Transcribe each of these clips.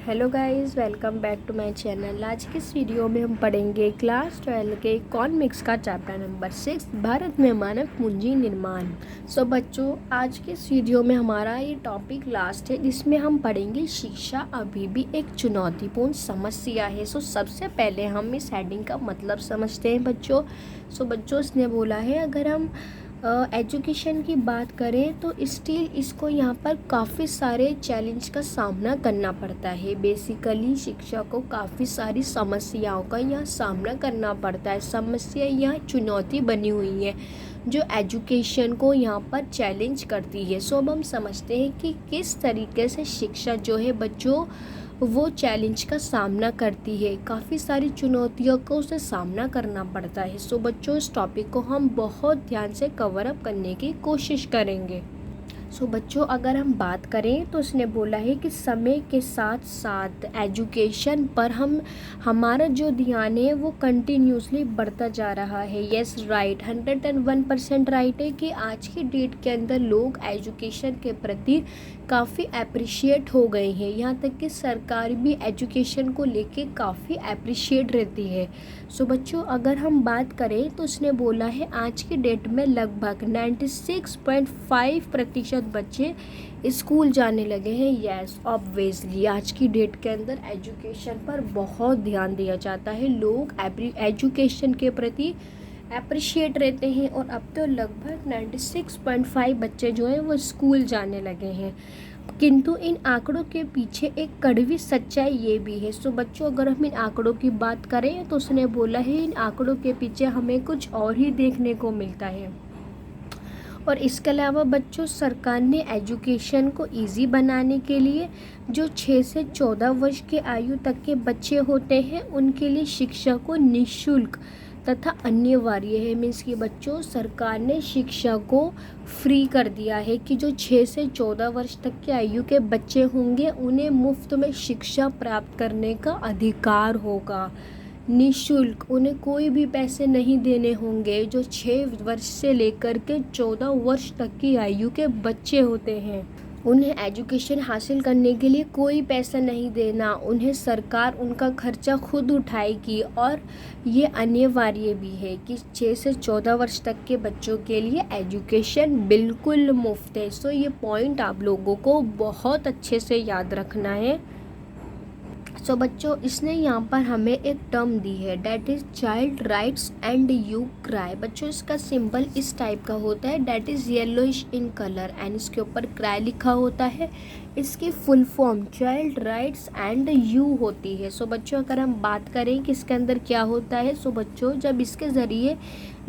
Hello guys, welcome back to my channel. आज की इस वीडियो में हम पढ़ेंगे क्लास 12 के इकोनॉमिक्स का चैप्टर नंबर 6, भारत में मानव पूंजी निर्माण। सो बच्चों, आज के इस वीडियो में हमारा ये टॉपिक लास्ट है, जिसमें हम पढ़ेंगे शिक्षा अभी भी एक चुनौतीपूर्ण समस्या है। सो सबसे पहले हम इस हेडिंग का मतलब समझते हैं बच्चों। सो बच्चों, इसने बोला है अगर हम एजुकेशन की बात करें तो स्टिल इसको यहाँ पर काफ़ी सारे चैलेंज का सामना करना पड़ता है। बेसिकली शिक्षा को काफ़ी सारी समस्याओं का यहाँ सामना करना पड़ता है। समस्या यहाँ चुनौती बनी हुई है जो एजुकेशन को यहाँ पर चैलेंज करती है। सो अब हम समझते हैं कि किस तरीके से शिक्षा जो है बच्चों वो चैलेंज का सामना करती है। काफ़ी सारी चुनौतियों को उसे सामना करना पड़ता है। सो बच्चों, इस टॉपिक को हम बहुत ध्यान से कवर अप करने की कोशिश करेंगे। सो बच्चों, अगर हम बात करें तो उसने बोला है कि समय के साथ साथ एजुकेशन पर हमारा जो ध्यान है वो कंटिन्यूसली बढ़ता जा रहा है। यस राइट, 101% राइट है कि आज की डेट के अंदर लोग एजुकेशन के प्रति काफ़ी अप्रिशिएट हो गए हैं। यहाँ तक कि सरकार भी एजुकेशन को लेके काफ़ी अप्रिशिएट रहती है। सो बच्चों, अगर हम बात करें तो उसने बोला है आज की डेट में लगभग 96.5% बच्चे स्कूल जाने लगे हैं। यस ऑब्वियसली आज की डेट के अंदर एजुकेशन पर बहुत ध्यान दिया जाता है। लोग एजुकेशन के प्रति अप्रिशिएट रहते हैं और अब तो लगभग 96.5 बच्चे जो हैं वो स्कूल जाने लगे हैं। किंतु इन आंकड़ों के पीछे एक कड़वी सच्चाई ये भी है। सो बच्चों, अगर हम इन आंकड़ों की बात करें तो उसने बोला है इन आंकड़ों के पीछे हमें कुछ और ही देखने को मिलता है। और इसके अलावा बच्चों, सरकार ने एजुकेशन को इजी बनाने के लिए जो 6 से 14 वर्ष के आयु तक के बच्चे होते हैं उनके लिए शिक्षा को निःशुल्क तथा अनिवार्य है। मीन्स कि बच्चों, सरकार ने शिक्षा को फ्री कर दिया है कि जो 6 से 14 वर्ष तक के आयु के बच्चे होंगे उन्हें मुफ्त में शिक्षा प्राप्त करने का अधिकार होगा। निःशुल्क, उन्हें कोई भी पैसे नहीं देने होंगे। जो 6 वर्ष से लेकर के 14 वर्ष तक की आयु के बच्चे होते हैं उन्हें एजुकेशन हासिल करने के लिए कोई पैसा नहीं देना। उन्हें सरकार उनका खर्चा खुद उठाएगी और ये अनिवार्य भी है कि 6 से 14 वर्ष तक के बच्चों के लिए एजुकेशन बिल्कुल मुफ्त है। सो ये पॉइंट आप लोगों को बहुत अच्छे से याद रखना है। सो बच्चों, इसने यहाँ पर हमें एक टर्म दी है, that is child rights and you cry. बच्चों, इसका सिंबल इस टाइप का होता है, that is yellowish in colour and इसके ऊपर क्राई लिखा होता है। इसकी full form child rights and you होती है। सो बच्चों, अगर हम बात करें कि इसके अंदर क्या होता है, सो बच्चों जब इसके ज़रिए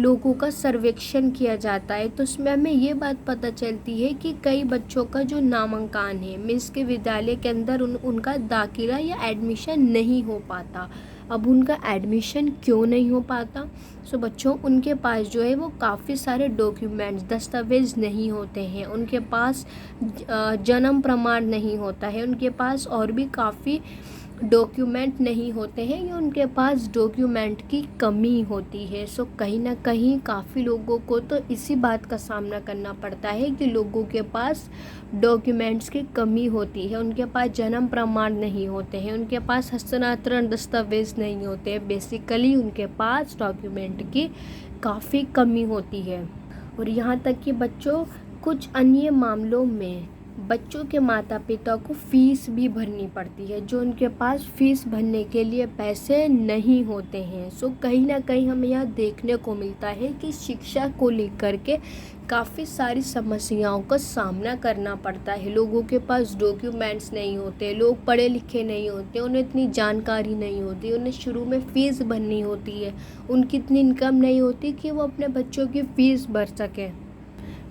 लोगों का सर्वेक्षण किया जाता है तो उसमें हमें ये बात पता चलती है कि कई बच्चों का जो नामांकन है मीन्स के विद्यालय के अंदर उनका दाखिला या एडमिशन नहीं हो पाता। अब उनका एडमिशन क्यों नहीं हो पाता? सो बच्चों, उनके पास जो है वो काफ़ी सारे डॉक्यूमेंट्स दस्तावेज नहीं होते हैं। उनके पास जन्म प्रमाण नहीं होता है। उनके पास और भी काफ़ी डॉक्यूमेंट नहीं होते हैं या उनके पास डॉक्यूमेंट की कमी होती है। सो कहीं ना कहीं काफ़ी लोगों को तो इसी बात का सामना करना पड़ता है कि लोगों के पास डॉक्यूमेंट्स की कमी होती है। उनके पास जन्म प्रमाण नहीं होते हैं, उनके पास हस्तांतरण दस्तावेज नहीं होते। बेसिकली उनके पास डॉक्यूमेंट की काफ़ी कमी होती है। और यहाँ तक कि बच्चों, कुछ अन्य मामलों में बच्चों के माता पिता को फीस भी भरनी पड़ती है, जो उनके पास फीस भरने के लिए पैसे नहीं होते हैं। सो कहीं ना कहीं हमें यहाँ देखने को मिलता है कि शिक्षा को लेकर के काफ़ी सारी समस्याओं का सामना करना पड़ता है। लोगों के पास डॉक्यूमेंट्स नहीं होते, लोग पढ़े लिखे नहीं होते, उन्हें इतनी जानकारी नहीं होती, उन्हें शुरू में फ़ीस भरनी होती है, उनकी इतनी इनकम नहीं होती कि वो अपने बच्चों की फ़ीस भर सकें,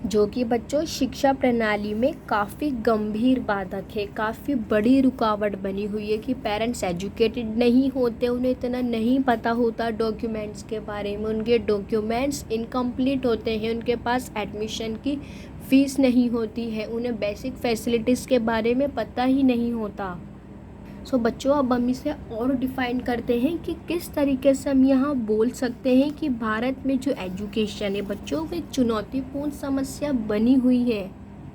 जो कि बच्चों शिक्षा प्रणाली में काफ़ी गंभीर बाधक है, काफ़ी बड़ी रुकावट बनी हुई है कि पेरेंट्स एजुकेटेड नहीं होते, उन्हें इतना नहीं पता होता डॉक्यूमेंट्स के बारे में, उनके डॉक्यूमेंट्स इनकम्प्लीट होते हैं, उनके पास एडमिशन की फ़ीस नहीं होती है, उन्हें बेसिक फैसिलिटीज़ के बारे में पता ही नहीं होता। सो बच्चों, अब हम इसे और डिफ़ाइन करते हैं कि किस तरीके से हम यहाँ बोल सकते हैं कि भारत में जो एजुकेशन है बच्चों वो एक चुनौतीपूर्ण समस्या बनी हुई है।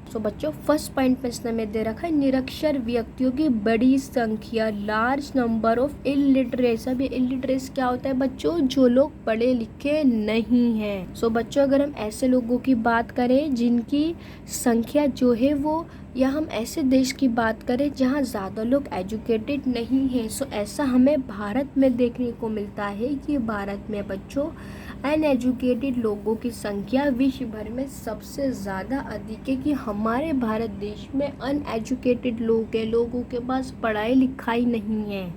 सो बच्चों फर्स्ट पॉइंट में इसने में दे रखा है निरक्षर व्यक्तियों की बड़ी संख्या, लार्ज नंबर ऑफ इलिटरेट्स। अब ये इलिटरेट्स क्या होता है बच्चों, जो लोग पढ़े लिखे नहीं हैं। सो बच्चों अगर हम ऐसे लोगों की बात करें जिनकी संख्या जो है वो, या हम ऐसे देश की बात करें जहाँ ज़्यादा लोग एजुकेटेड नहीं हैं, सो ऐसा हमें भारत में देखने को मिलता है कि भारत में बच्चों अनएजुकेटेड लोगों की संख्या विश्व भर में सबसे ज़्यादा अधिक है। कि हमारे भारत देश में अनएजुकेटेड लोग हैं, लोगों के पास पढ़ाई लिखाई नहीं है।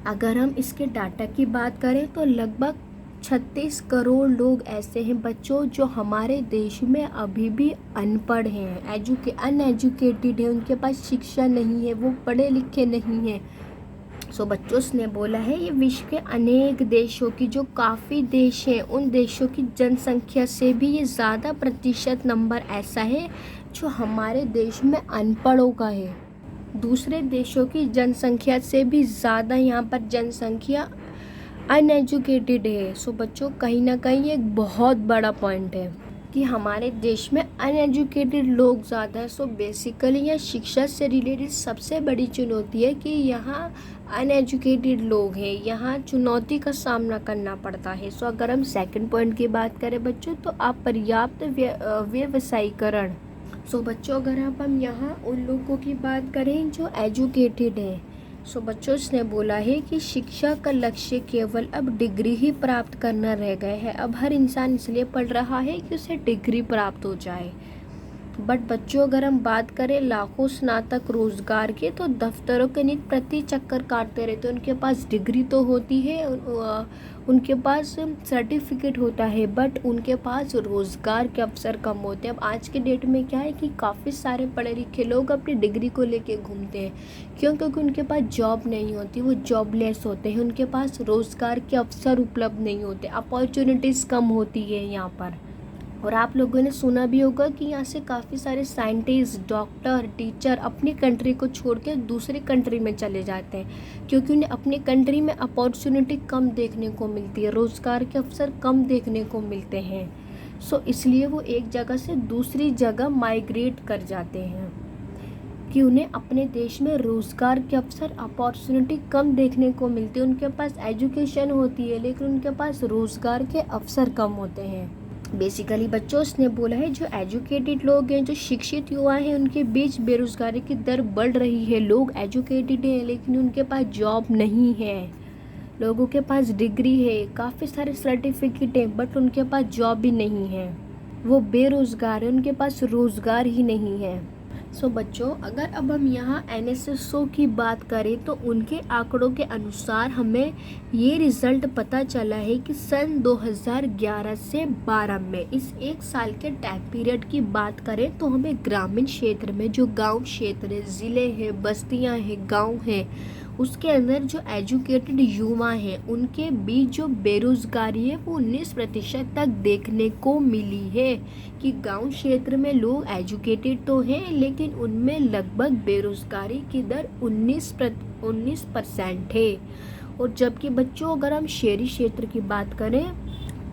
अगर हम इसके डाटा की बात करें तो लगभग 36 करोड़ लोग ऐसे हैं बच्चों जो हमारे देश में अभी भी अनपढ़ हैं, अनएजुकेटेड हैं, उनके पास शिक्षा नहीं है, वो पढ़े लिखे नहीं हैं। सो बच्चों उसने बोला है ये विश्व के अनेक देशों की, जो काफ़ी देश हैं उन देशों की जनसंख्या से भी ये ज़्यादा प्रतिशत नंबर ऐसा है जो हमारे देश में अनपढ़ों का है। दूसरे देशों की जनसंख्या से भी ज़्यादा यहाँ पर जनसंख्या अनएजुकेटेड है। सो बच्चों कहीं ना कहीं एक बहुत बड़ा पॉइंट है कि हमारे देश में अनएजुकेटेड लोग ज़्यादा है। सो बेसिकली यह शिक्षा से रिलेटेड सबसे बड़ी चुनौती है कि यहाँ अनएजुकेटेड लोग हैं, यहाँ चुनौती का सामना करना पड़ता है। सो अगर हम सेकंड पॉइंट की बात करें बच्चों तो अपर्याप्त व्यवसायीकरण। सो बच्चों अगर हम यहाँ उन लोगों की बात करें जो एजुकेटेड हैं, सो बच्चों इसने बोला है कि शिक्षा का लक्ष्य केवल अब डिग्री ही प्राप्त करना रह गया है। अब हर इंसान इसलिए पढ़ रहा है कि उसे डिग्री प्राप्त हो जाए। बट बच्चों अगर हम बात करें लाखों स्नातक रोजगार के, तो दफ्तरों के नित प्रति चक्कर काटते रहते। उनके पास डिग्री तो होती है, उनके पास सर्टिफिकेट होता है, बट उनके पास रोज़गार के अवसर कम होते हैं। अब आज के डेट में क्या है कि काफ़ी सारे पढ़े लिखे लोग अपनी डिग्री को लेके घूमते हैं। क्यों? क्योंकि उनके पास जॉब नहीं होती, वो जॉबलेस होते हैं, उनके पास रोज़गार के अवसर उपलब्ध नहीं होते, अपॉर्चुनिटीज़ कम होती है यहाँ पर। और आप लोगों ने सुना भी होगा कि यहाँ से काफ़ी सारे साइंटिस्ट, डॉक्टर, टीचर अपनी कंट्री को छोड़ के दूसरी कंट्री में चले जाते हैं, क्योंकि उन्हें अपनी कंट्री में अपॉर्चुनिटी कम देखने को मिलती है, रोज़गार के अवसर कम देखने को मिलते हैं। सो इसलिए वो एक जगह से दूसरी जगह माइग्रेट कर जाते हैं कि उन्हें अपने देश में रोज़गार के अवसर, अपॉर्चुनिटी कम देखने को मिलती है। उनके पास एजुकेशन होती है लेकिन उनके पास रोज़गार के अवसर कम होते हैं। बेसिकली बच्चों उसने बोला है जो एजुकेटेड लोग हैं, जो शिक्षित युवा हैं, उनके बीच बेरोजगारी की दर बढ़ रही है। लोग एजुकेटेड हैं लेकिन उनके पास जॉब नहीं है, लोगों के पास डिग्री है, काफ़ी सारे सर्टिफिकेट हैं, बट उनके पास जॉब भी नहीं है, वो बेरोजगार है, उनके पास रोज़गार ही नहीं है। सो बच्चों अगर अब हम यहाँ NSSO की बात करें तो उनके आंकड़ों के अनुसार हमें ये रिज़ल्ट पता चला है कि सन 2011 से 12 में इस एक साल के टाइम पीरियड की बात करें तो हमें ग्रामीण क्षेत्र में, जो गांव क्षेत्र है, ज़िले हैं, बस्तियां हैं, गांव हैं, उसके अंदर जो एजुकेटेड युवा हैं उनके बीच जो बेरोज़गारी है वो 19% तक देखने को मिली है। कि गांव क्षेत्र में लोग एजुकेटेड तो हैं लेकिन उनमें लगभग बेरोज़गारी की दर 19% है। और जबकि बच्चों अगर हम शहरी क्षेत्र की बात करें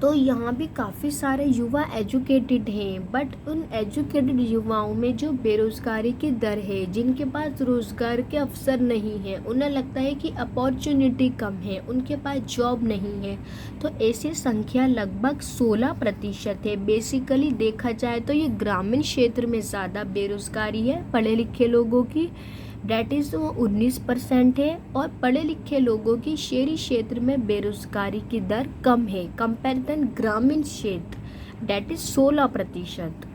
तो यहाँ भी काफ़ी सारे युवा एजुकेटेड हैं, बट उन एजुकेटेड युवाओं में जो बेरोज़गारी की दर है, जिनके पास रोज़गार के अवसर नहीं है, उन्हें लगता है कि अपॉर्चुनिटी कम है, उनके पास जॉब नहीं है, तो ऐसी संख्या लगभग 16% है। बेसिकली देखा जाए तो ये ग्रामीण क्षेत्र में ज़्यादा बेरोज़गारी है पढ़े लिखे लोगों की, डेट इज़ वो 19% है, और पढ़े लिखे लोगों की शहरी क्षेत्र में बेरोजगारी की दर कम है कंपेरिजन ग्रामीण क्षेत्र, डेट इज़ 16%।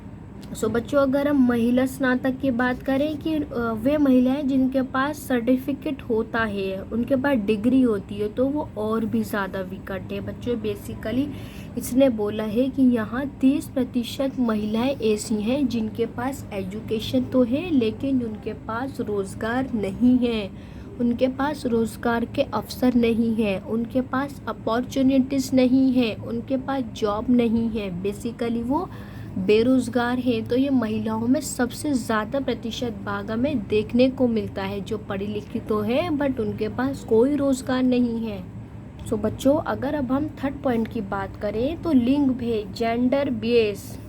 सो बच्चों अगर हम महिला स्नातक की बात करें कि वे महिलाएं जिनके पास सर्टिफिकेट होता है, उनके पास डिग्री होती है, तो वो और भी ज़्यादा विकट है। बच्चों बेसिकली इसने बोला है कि यहाँ 30% महिलाएं ऐसी हैं जिनके पास एजुकेशन तो है लेकिन उनके पास रोज़गार नहीं है, उनके पास रोज़गार के अवसर नहीं है, उनके पास अपॉर्चुनिटीज़ नहीं है, उनके पास जॉब नहीं है, बेसिकली वो बेरोज़गार है। तो ये महिलाओं में सबसे ज़्यादा प्रतिशत भाग हमें देखने को मिलता है, जो पढ़ी लिखी तो है बट उनके पास कोई रोज़गार नहीं है। सो बच्चों अगर अब हम थर्ड पॉइंट की बात करें तो लिंग भेद, जेंडर बेस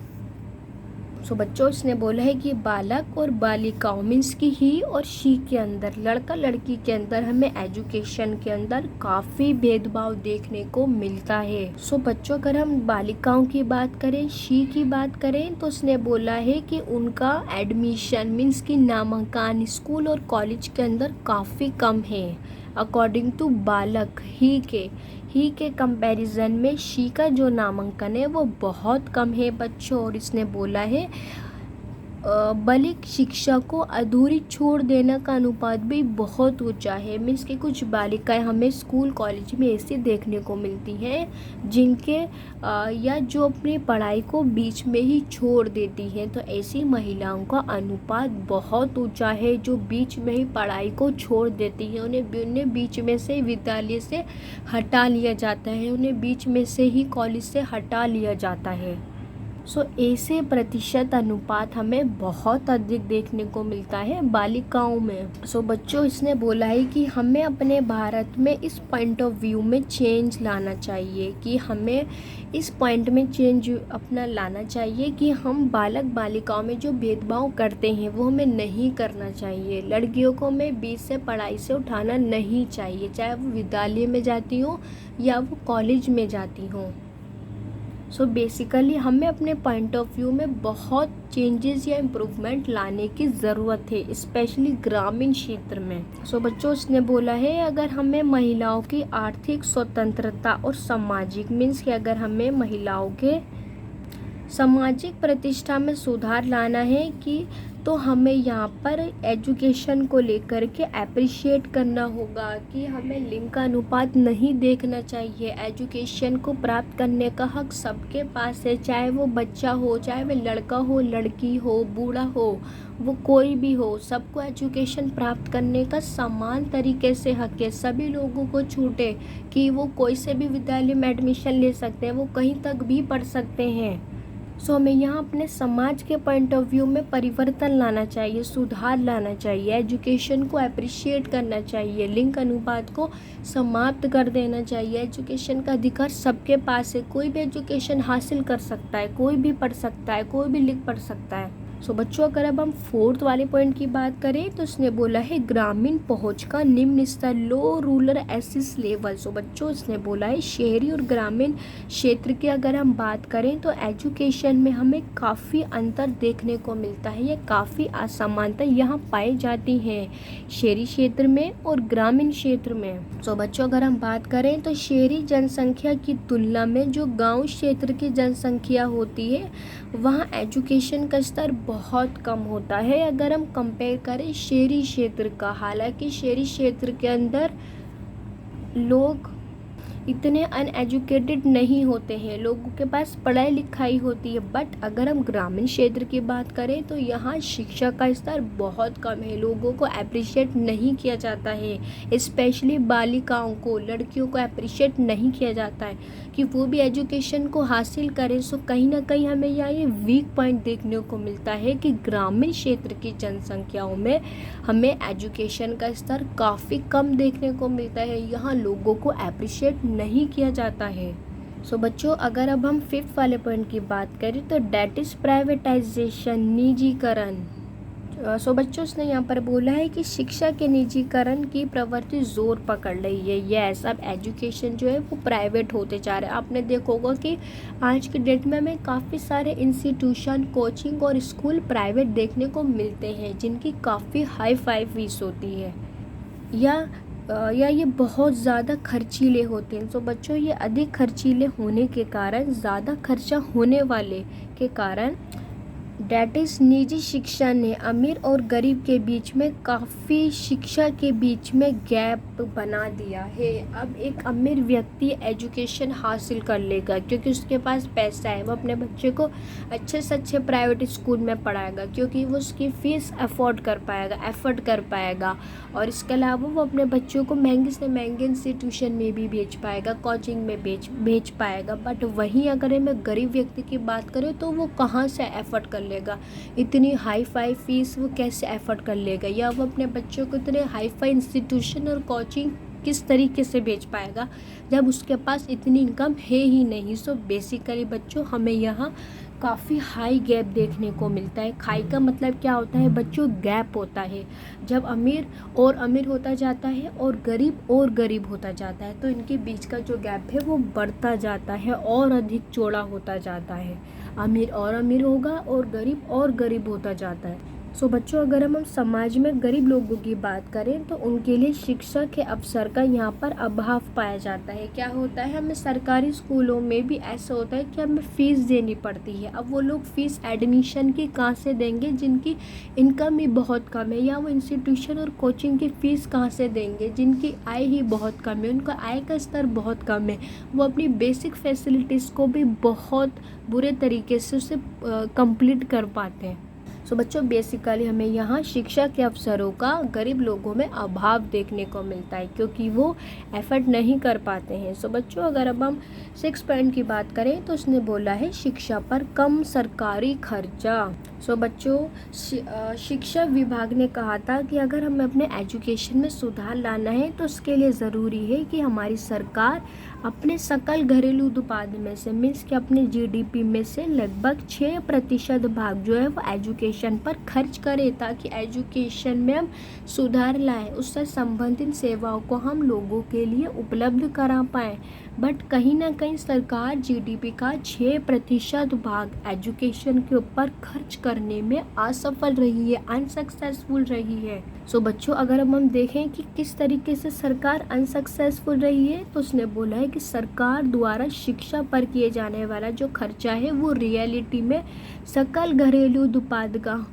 सो बच्चों, इसने बोला है कि बालक और बालिकाओं मीन्स की ही और शी के अंदर, लड़का लड़की के अंदर हमें एजुकेशन के अंदर काफ़ी भेदभाव देखने को मिलता है। सो बच्चों, अगर हम बालिकाओं की बात करें, शी की बात करें, तो उसने बोला है कि उनका एडमिशन मीन्स की नामांकन स्कूल और कॉलेज के अंदर काफ़ी कम है अकॉर्डिंग टू बालक। ही के कंपैरिजन में शी का जो नामांकन है वो बहुत कम है बच्चों। और इसने बोला है बालिक शिक्षा को अधूरी छोड़ देने का अनुपात भी बहुत ऊंचा है। मीन्स कि कुछ बालिकाएं हमें स्कूल कॉलेज में ऐसी देखने को मिलती हैं जिनके या जो अपनी पढ़ाई को बीच में ही छोड़ देती हैं। तो ऐसी महिलाओं का अनुपात बहुत ऊंचा है जो बीच में ही पढ़ाई को छोड़ देती हैं। उन्हें बीच में से विद्यालय से हटा लिया जाता है, उन्हें बीच में से ही कॉलेज से हटा लिया जाता है। सो ऐसे प्रतिशत अनुपात हमें बहुत अधिक देखने को मिलता है बालिकाओं में। सो बच्चों, इसने बोला है कि हमें अपने भारत में इस पॉइंट ऑफ व्यू में चेंज लाना चाहिए, कि हमें इस पॉइंट में चेंज अपना लाना चाहिए कि हम बालक बालिकाओं में जो भेदभाव करते हैं वो हमें नहीं करना चाहिए। लड़कियों को हमें बीच से पढ़ाई से उठाना नहीं चाहिए, चाहे वो विद्यालय में जाती हो या वो कॉलेज में जाती हो। सो बेसिकली हमें अपने पॉइंट ऑफ व्यू में बहुत चेंजेस या इम्प्रूवमेंट लाने की ज़रूरत है, स्पेशली ग्रामीण क्षेत्र में। सो बच्चों, उसने बोला है अगर हमें महिलाओं की आर्थिक स्वतंत्रता और सामाजिक मीन्स कि अगर हमें महिलाओं के सामाजिक प्रतिष्ठा में सुधार लाना है कि तो हमें यहाँ पर एजुकेशन को लेकर के अप्रिशिएट करना होगा कि हमें लिंग का अनुपात नहीं देखना चाहिए। एजुकेशन को प्राप्त करने का हक सबके पास है, चाहे वो बच्चा हो, चाहे वो लड़का हो, लड़की हो, बूढ़ा हो, वो कोई भी हो, सबको एजुकेशन प्राप्त करने का समान तरीके से हक है। सभी लोगों को छूट है कि वो कोई से भी विद्यालय में एडमिशन ले सकते हैं, वो कहीं तक भी पढ़ सकते हैं। सो हमें यहाँ अपने समाज के पॉइंट ऑफ व्यू में परिवर्तन लाना चाहिए, सुधार लाना चाहिए, एजुकेशन को अप्रिशिएट करना चाहिए, लिंग अनुपात को समाप्त कर देना चाहिए। एजुकेशन का अधिकार सबके पास है, कोई भी एजुकेशन हासिल कर सकता है, कोई भी पढ़ सकता है, कोई भी लिख पढ़ सकता है। सो बच्चों, अगर अब हम फोर्थ वाले पॉइंट की बात करें तो उसने बोला है ग्रामीण पहुंच का निम्न स्तर, लो रूरल एक्सेस लेवल। सो बच्चों, इसने बोला है शहरी और ग्रामीण क्षेत्र की अगर हम बात करें तो एजुकेशन में हमें काफ़ी अंतर देखने को मिलता है, या काफ़ी असमानता यहाँ पाई जाती हैं शहरी क्षेत्र में और ग्रामीण क्षेत्र में। सो बच्चों, अगर हम बात करें तो शहरी जनसंख्या की तुलना में जो गाँव क्षेत्र की जनसंख्या होती है वहाँ एजुकेशन का स्तर बहुत कम होता है अगर हम कंपेयर करें शहरी क्षेत्र का। हालांकि शहरी क्षेत्र के अंदर लोग इतने अनएजुकेटेड नहीं होते हैं, लोगों के पास पढ़ाई लिखाई होती है, बट अगर हम ग्रामीण क्षेत्र की बात करें तो यहाँ शिक्षा का स्तर बहुत कम है, लोगों को अप्रिशिएट नहीं किया जाता है, स्पेशली बालिकाओं को, लड़कियों को अप्रिशिएट नहीं किया जाता है कि वो भी एजुकेशन को हासिल करें। सो कहीं ना कहीं हमें यहाँ ये वीक पॉइंट देखने को मिलता है कि ग्रामीण क्षेत्र की जनसंख्याओं में हमें एजुकेशन का स्तर काफ़ी कम देखने को मिलता है, यहाँ लोगों को अप्रिशिएट नहीं किया जाता है। सो बच्चों, अगर अब हम फिफ्थ वाले पॉइंट की बात करें तो डेट इज़ प्राइवेटाइजेशन, निजीकरण। सो बच्चों, उसने यहाँ पर बोला है कि शिक्षा के निजीकरण की प्रवृत्ति जोर पकड़ रही है। यस, अब एजुकेशन जो है वो प्राइवेट होते जा रहे हैं। आपने देखा होगा कि आज के डेट में हमें काफ़ी सारे इंस्टीट्यूशन, कोचिंग और स्कूल प्राइवेट देखने को मिलते हैं जिनकी काफ़ी हाई फाई फीस होती है, या ये बहुत ज़्यादा खर्चीले होते हैं। तो बच्चों, ये अधिक खर्चीले होने के कारण, ज़्यादा खर्चा होने वाले के कारण डेट इज़ निजी शिक्षा ने अमीर और गरीब के बीच में काफ़ी शिक्षा के बीच में गैप बना दिया है। अब एक अमीर व्यक्ति एजुकेशन हासिल कर लेगा क्योंकि उसके पास पैसा है, वो अपने बच्चे को अच्छे से अच्छे प्राइवेट स्कूल में पढ़ाएगा क्योंकि वो उसकी फ़ीस अफोर्ड कर पाएगा और इसके अलावा वो अपने बच्चों को महंगे से महंगे इंस्टीट्यूशन में भी भेज पाएगा, कोचिंग में भेज पाएगा। बट वहीं अगर मैं गरीब व्यक्ति की बात करें तो वो कहाँ से एफर्ट कर लेगा, इतनी हाई फाई फीस वो कैसे एफर्ट कर लेगा, या वो अपने बच्चों को इतने हाई फाई इंस्टीट्यूशन और कोचिंग किस तरीके से भेज पाएगा जब उसके पास इतनी इनकम है ही नहीं। सो बेसिकली बच्चों, हमें यहाँ काफ़ी हाई गैप देखने को मिलता है। खाई का मतलब क्या होता है बच्चों? गैप होता है। जब अमीर और अमीर होता जाता है और गरीब होता जाता है तो इनके बीच का जो गैप है वो बढ़ता जाता है और अधिक चौड़ा होता जाता है। अमीर और अमीर होगा और गरीब होता जाता है। सो बच्चों, अगर हम समाज में गरीब लोगों की बात करें तो उनके लिए शिक्षा के अवसर का यहाँ पर अभाव पाया जाता है। क्या होता है, हमें सरकारी स्कूलों में भी ऐसा होता है कि हमें फ़ीस देनी पड़ती है। अब वो लोग फ़ीस एडमिशन की कहाँ से देंगे जिनकी इनकम ही बहुत कम है, या वो इंस्टीट्यूशन और कोचिंग की फ़ीस कहाँ से देंगे जिनकी आय ही बहुत कम है, उनका आय का स्तर बहुत कम है। वो अपनी बेसिक फैसिलिटीज़ को भी बहुत बुरे तरीके से उसे कंप्लीट कर पाते हैं। सो बच्चों, बेसिकली हमें यहाँ शिक्षा के अवसरों का गरीब लोगों में अभाव देखने को मिलता है क्योंकि वो एफर्ट नहीं कर पाते हैं। सो बच्चों, अगर अब हम 6 पॉइंट की बात करें तो उसने बोला है शिक्षा पर कम सरकारी खर्चा। सो बच्चों, शिक्षा विभाग ने कहा था कि अगर हमें अपने एजुकेशन में सुधार लाना है तो उसके लिए ज़रूरी है कि हमारी सरकार अपने सकल घरेलू उत्पाद में से मीन्स कि अपने जीडीपी में से लगभग 6% भाग जो है वो एजुकेशन पर खर्च करे, ताकि एजुकेशन में हम सुधार लाएं, उससे संबंधित सेवाओं को हम लोगों के लिए उपलब्ध करा पाएँ। बट कहीं ना कहीं सरकार जीडीपी का 6% भाग एजुकेशन के ऊपर खर्च करने में असफल रही है, अनसक्सेसफुल रही है। सो बच्चों, अगर हम देखें कि किस तरीके से सरकार अनसक्सेसफुल रही है तो उसने बोला है कि सरकार द्वारा शिक्षा पर किए जाने वाला जो खर्चा है वो रियलिटी में सकल घरेलू उत्पाद का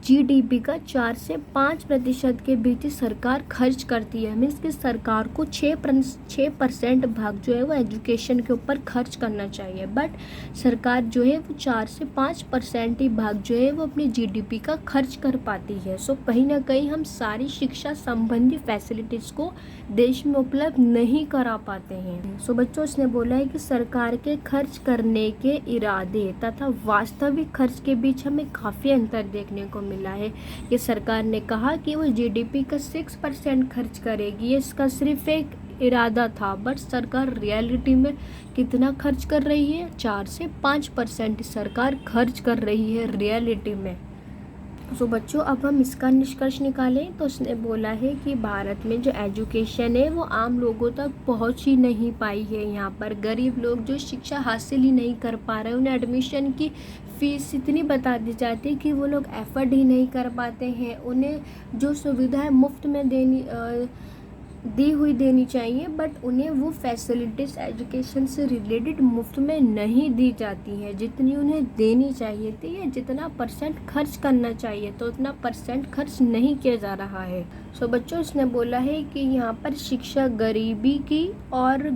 जीडीपी का 4 से 5% के बीच सरकार खर्च करती है। मीन्स कि सरकार को 6% भाग जो है वो एजुकेशन के ऊपर खर्च करना चाहिए, बट सरकार जो है वो 4 से 5% ही भाग जो है वो अपनी जीडीपी का खर्च कर पाती है। सो कहीं ना कहीं हम सारी शिक्षा संबंधी फैसिलिटीज़ को देश में उपलब्ध नहीं करा पाते हैं। सो बच्चों, उसने बोला है कि सरकार के खर्च करने के इरादे तथा वास्तविक खर्च के बीच हमें काफ़ी अंतर देखने को मिला है। कि सरकार ने कहा कि वो जीडीपी का 6% खर्च करेगी, इसका सिर्फ एक इरादा था, बट सरकार रियलिटी में कितना खर्च कर रही है? 4 से 5% सरकार खर्च कर रही है रियलिटी में। सो बच्चों, अब हम इसका निष्कर्ष निकालें तो उसने बोला है कि भारत में जो एजुकेशन है वो आम लोगों तक पहुंच ही नहीं पाई है। यहाँ पर गरीब लोग जो शिक्षा हासिल ही नहीं कर पा रहे, उन्हें एडमिशन की फ़ीस इतनी बता दी जाती है कि वो लोग एफर्ट ही नहीं कर पाते हैं। उन्हें जो सुविधाएं मुफ्त में देनी चाहिए, बट उन्हें वो फैसिलिटीज़ एजुकेशन से रिलेटेड मुफ्त में नहीं दी जाती हैं जितनी उन्हें देनी चाहिए थी, या जितना परसेंट खर्च करना चाहिए तो उतना परसेंट खर्च नहीं किया जा रहा है। सो बच्चों, उसने बोला है कि यहाँ पर शिक्षा गरीबी की और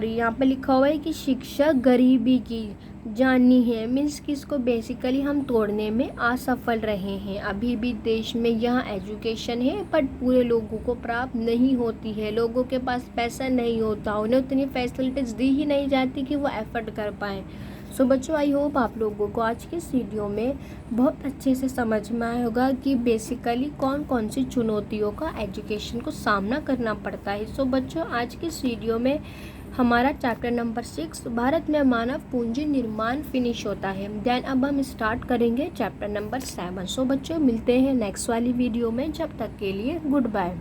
यहाँ पे लिखा हुआ है कि शिक्षा गरीबी की जानी है, मीन्स कि इसको बेसिकली हम तोड़ने में असफल रहे हैं। अभी भी देश में यहाँ एजुकेशन है बट पूरे लोगों को प्राप्त नहीं होती है। लोगों के पास पैसा नहीं होता, उन्हें उतनी फैसिलिटीज़ दी ही नहीं जाती कि वो एफर्ट कर पाएँ। सो बच्चों, आई होप आप लोगों को आज की इस वीडियो में बहुत अच्छे से समझ में आया होगा कि बेसिकली कौन कौन सी चुनौतियों का एजुकेशन को सामना करना पड़ता है। सो बच्चों, आज की इस वीडियो में हमारा चैप्टर नंबर 6 भारत में मानव पूंजी निर्माण फिनिश होता है। देन अब हम स्टार्ट करेंगे चैप्टर नंबर 7। सो बच्चों, मिलते हैं नेक्स्ट वाली वीडियो में। जब तक के लिए गुड बाय।